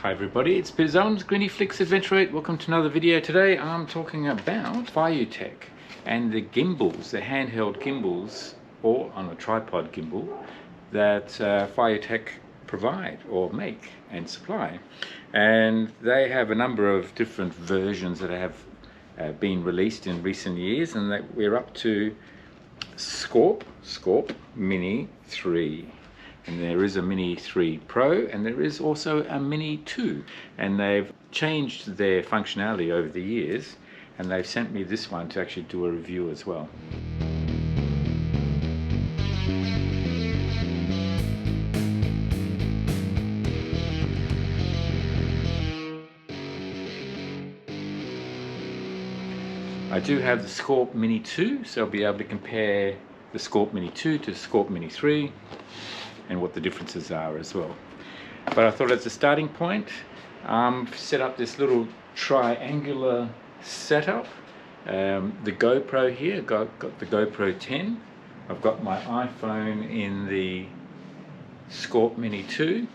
Hi everybody, it's Bizon's Greeny Flicks Adventure 8. Welcome to another video. Today I'm talking about FeijuTech and the gimbals, the handheld gimbals, or on a tripod gimbal that FeijuTech provide or make and supply. And they have a number of different versions that have been released in recent years, and that we're up to Scorp Mini 3. And there is a Mini 3 Pro, and there is also a Mini 2, and they've changed their functionality over the years, and they've sent me this one to actually do a review as well. I do have the Scorp Mini 2, so I'll be able to compare the Scorp Mini 2 to the Scorp Mini 3 and what the differences are as well. But I thought as a starting point, set up this little triangular setup. The GoPro here, got the GoPro 10. I've got my iPhone in the Scorp Mini 2,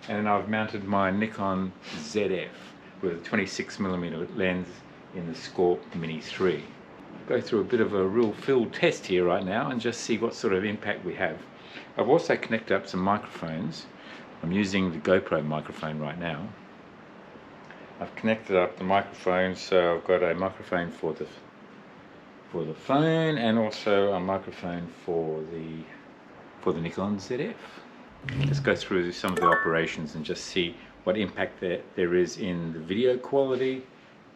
and I've mounted my Nikon Zf with a 26mm lens in the Scorp Mini 3. I'll go through a bit of a real field test here right now and just see what sort of impact we have. I've also connected up some microphones. I'm using the GoPro microphone right now. I've connected up the microphone, so I've got a microphone for the phone and also a microphone for the Nikon Zf. Let's go through some of the operations and just see what impact there is in the video quality,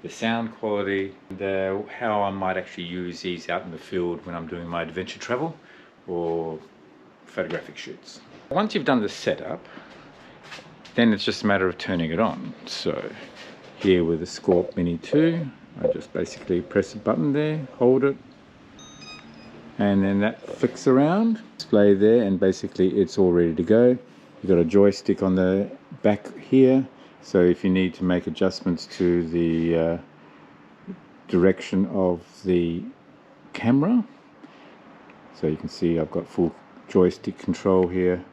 the sound quality, and how I might actually use these out in the field when I'm doing my adventure travel or photographic shoots. Once you've done the setup, then it's just a matter of turning it on. So here with the Scorp Mini 2, I just basically press a button there, hold it, and then that flicks around, display there, and basically it's all ready to go. You've got a joystick on the back here, so if you need to make adjustments to the direction of the camera, so you can see I've got full joystick control here,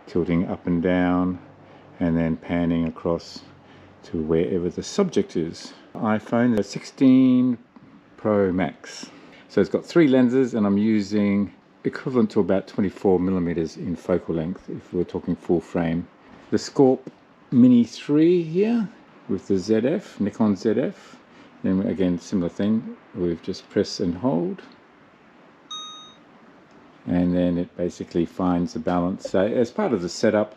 tilting up and down and then panning across to wherever the subject is. iPhone 16 Pro Max. So it's got 3 lenses, and I'm using equivalent to about 24mm in focal length if we're talking full frame. The Scorp Mini 3 here with the ZF, Nikon Zf. Then again, similar thing, we've just press and hold, and then it basically finds the balance. So as part of the setup,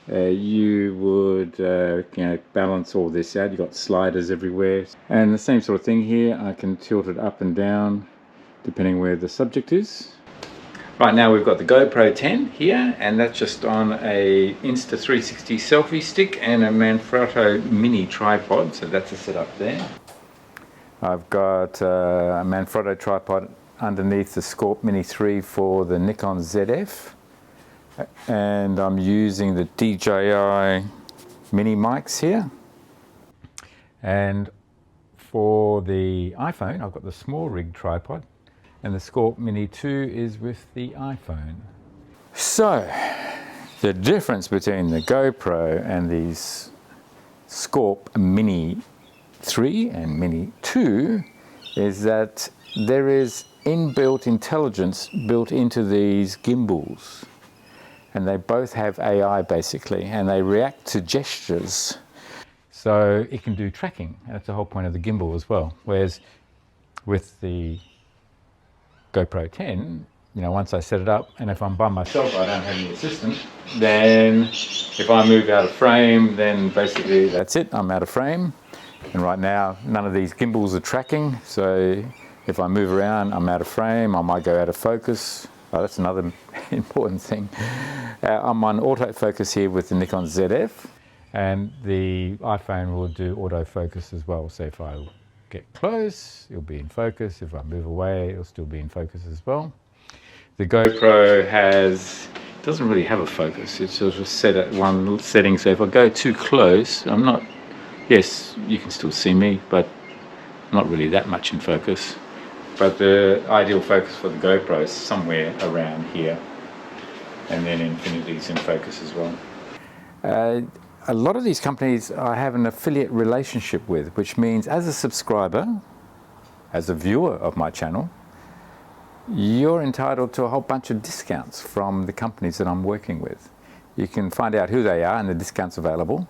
you would balance all this out. You've got sliders everywhere, and the same sort of thing here. I can tilt it up and down depending where the subject is. Right now we've got the GoPro 10 here, and that's just on a Insta360 selfie stick and a Manfrotto mini tripod, so that's the setup there. I've got a Manfrotto tripod underneath the Scorp Mini 3 for the Nikon Zf, and I'm using the DJI mini mics here. And for the iPhone, I've got the small rig tripod, and the Scorp Mini 2 is with the iPhone. So the difference between the GoPro and these Scorp Mini 3 and Mini 2 is that there is inbuilt intelligence built into these gimbals, and they both have AI basically, and they react to gestures, so it can do tracking. That's the whole point of the gimbal as well. Whereas with the GoPro 10, once I set it up, and if I'm by myself, I don't have any assistant, then if I move out of frame, then basically that's it, I'm out of frame. And right now none of these gimbals are tracking, so if I move around, I'm out of frame, I might go out of focus. Oh, that's another important thing. I'm on autofocus here with the Nikon Zf, and the iPhone will do autofocus as well. So if I get close, it'll be in focus. If I move away, it'll still be in focus as well. The GoPro doesn't really have a focus. It's sort of set at one setting, so if I go too close, yes, you can still see me, but not really that much in focus. But the ideal focus for the GoPro is somewhere around here, and then infinity's in focus as well. a lot of these companies I have an affiliate relationship with, which means as a subscriber, as a viewer of my channel, you're entitled to a whole bunch of discounts from the companies that I'm working with. You can find out who they are and the discounts available.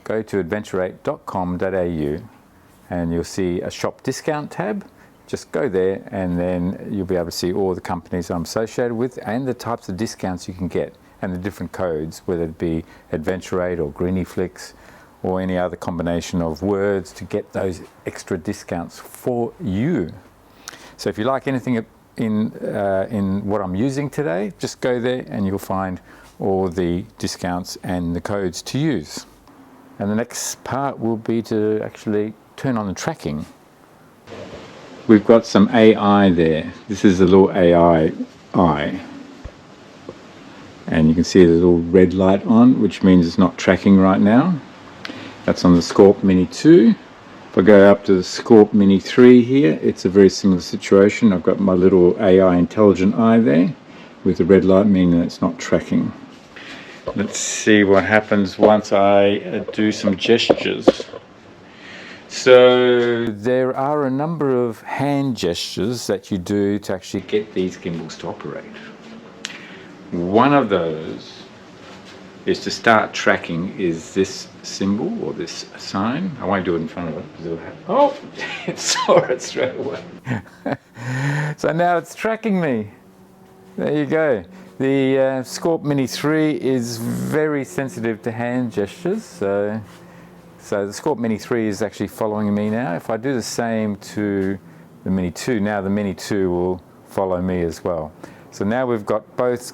Go to adventure8.com.au and you'll see a shop discount tab. Just go there and then you'll be able to see all the companies I'm associated with and the types of discounts you can get and the different codes, whether it be Adventure8 or Greenyflix or any other combination of words to get those extra discounts for you. So if you like anything in what I'm using today, just go there and you'll find all the discounts and the codes to use. And the next part will be to actually turn on the tracking. We've got some AI there. This is a little AI eye. And you can see the little red light on, which means it's not tracking right now. That's on the Scorp Mini 2. If I go up to the Scorp Mini 3 here, it's a very similar situation. I've got my little AI intelligent eye there with the red light meaning that it's not tracking. Let's see what happens once I do some gestures. So there are a number of hand gestures that you do to actually get these gimbals to operate. One of those is to start tracking is this symbol or this sign. I won't do it in front of it because it'll happen. Oh, it saw it straight away. So now it's tracking me. There you go. The Scorp Mini 3 is very sensitive to hand gestures. So the Scorp Mini 3 is actually following me now. If I do the same to the Mini 2, now the Mini 2 will follow me as well. So now we've got both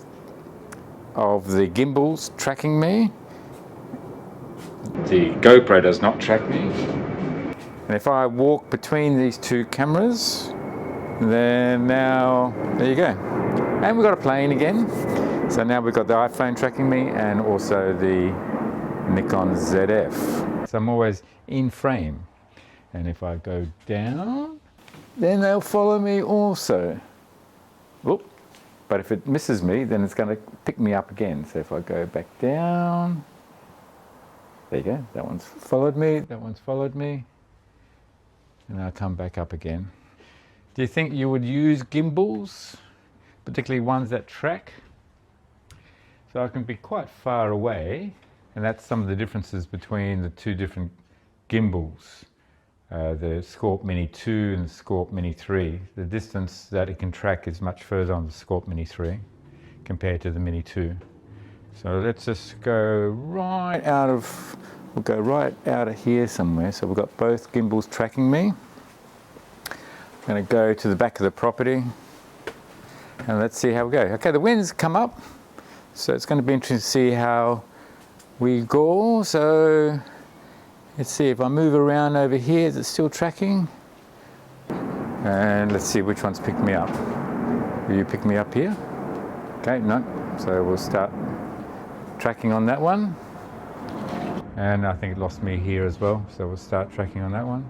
of the gimbals tracking me. The GoPro does not track me. And if I walk between these two cameras, then now, there you go. And we've got a plane again. So now we've got the iPhone tracking me and also the Nikon Zf. So I'm always in frame. And if I go down, then they'll follow me also. Whoop. But if it misses me, then it's going to pick me up again. So if I go back down, there you go, that one's followed me, that one's followed me, and I'll come back up again. Do you think you would use gimbals, particularly ones that track? So I can be quite far away, and that's some of the differences between the two different gimbals. The Scorp Mini 2 and the Scorp Mini 3. The distance that it can track is much further on the Scorp Mini 3 compared to the Mini 2. So let's just go right out of, we'll go right out of here somewhere. So we've got both gimbals tracking me. I'm going to go to the back of the property and let's see how we go. Okay, the wind's come up, so it's going to be interesting to see how we go. So let's see if I move around over here, is it still tracking? And let's see which one's picked me up. Will you pick me up here? Okay, no. So we'll start tracking on that one. And I think it lost me here as well. So we'll start tracking on that one.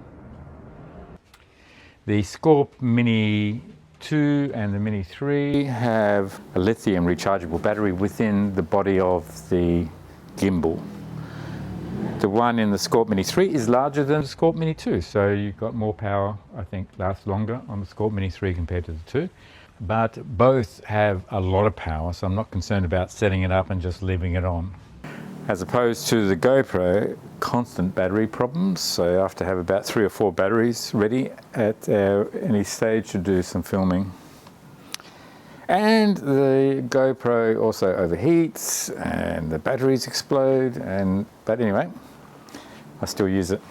The Scorp Mini 2 and the Mini 3 have a lithium rechargeable battery within the body of the gimbal. The one in the Scorp Mini 3 is larger than the Scorp Mini 2, so you've got more power, I think, lasts longer on the Scorp Mini 3 compared to the 2. But both have a lot of power, so I'm not concerned about setting it up and just leaving it on. As opposed to the GoPro, constant battery problems, so you have to have about 3 or 4 batteries ready at any stage to do some filming. And the GoPro also overheats and the batteries explode, but anyway, I still use it.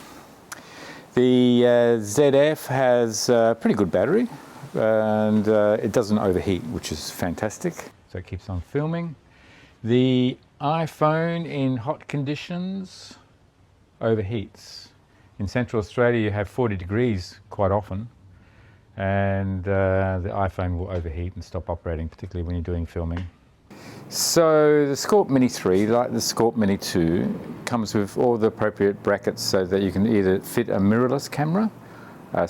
The ZF has a pretty good battery and it doesn't overheat, which is fantastic. So it keeps on filming. The iPhone in hot conditions overheats. In Central Australia you have 40 degrees quite often, and the iPhone will overheat and stop operating, particularly when you're doing filming. So the Scorp Mini 3, like the Scorp Mini 2, comes with all the appropriate brackets so that you can either fit a mirrorless camera, a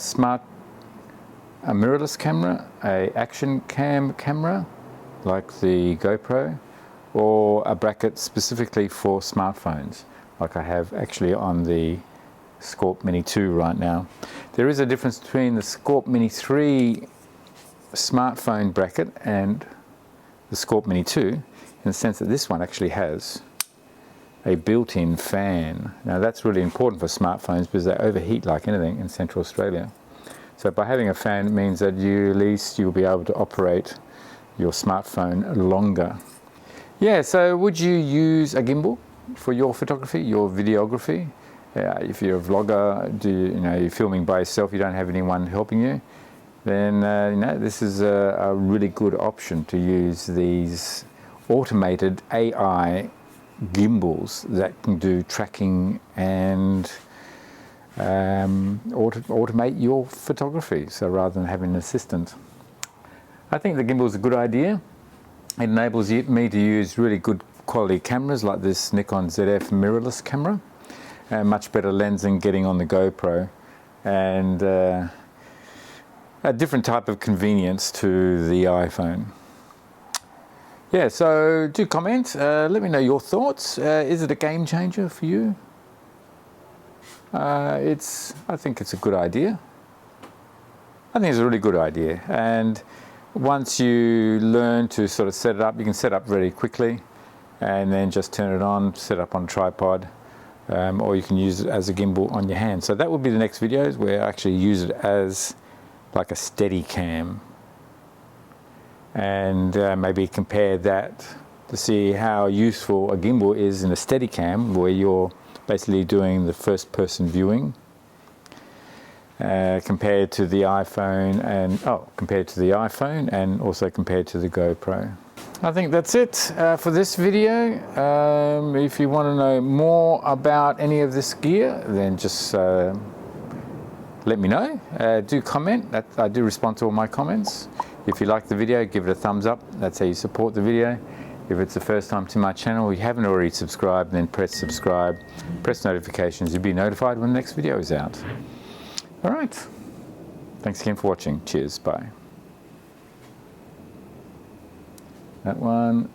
mirrorless camera, a action cam camera like the GoPro, or a bracket specifically for smartphones, like I have actually on the Scorp Mini 2 right now. There is a difference between the Scorp Mini 3 smartphone bracket and the Scorp Mini 2 in the sense that this one actually has a built-in fan. Now that's really important for smartphones because they overheat like anything in Central Australia. So by having a fan, it means that at least you'll be able to operate your smartphone longer. Yeah, so would you use a gimbal for your photography, your videography? If you're a vlogger, you're filming by yourself, you don't have anyone helping you, then this is a really good option to use these automated AI gimbals that can do tracking and automate your photography, so rather than having an assistant. I think the gimbal is a good idea. It enables me to use really good quality cameras like this Nikon Zf mirrorless camera, and much better lens than getting on the GoPro, and a different type of convenience to the iPhone. Yeah, so do comment, let me know your thoughts. Is it a game changer for you? I think it's a good idea. I think it's a really good idea, and once you learn to sort of set it up, you can set it up very quickly and then just turn it on, set up on a tripod, or you can use it as a gimbal on your hand. So that will be the next videos where I actually use it as like a steady cam, and maybe compare that to see how useful a gimbal is in a steady cam where you're basically doing the first person viewing, compared to the iPhone and also compared to the GoPro. I think that's it for this video. If you want to know more about any of this gear, then just let me know. Do comment. I do respond to all my comments. If you like the video, give it a thumbs up. That's how you support the video. If it's the first time to my channel, you haven't already subscribed, then press subscribe, press notifications. You'll be notified when the next video is out. All right. Thanks again for watching. Cheers. Bye. That one.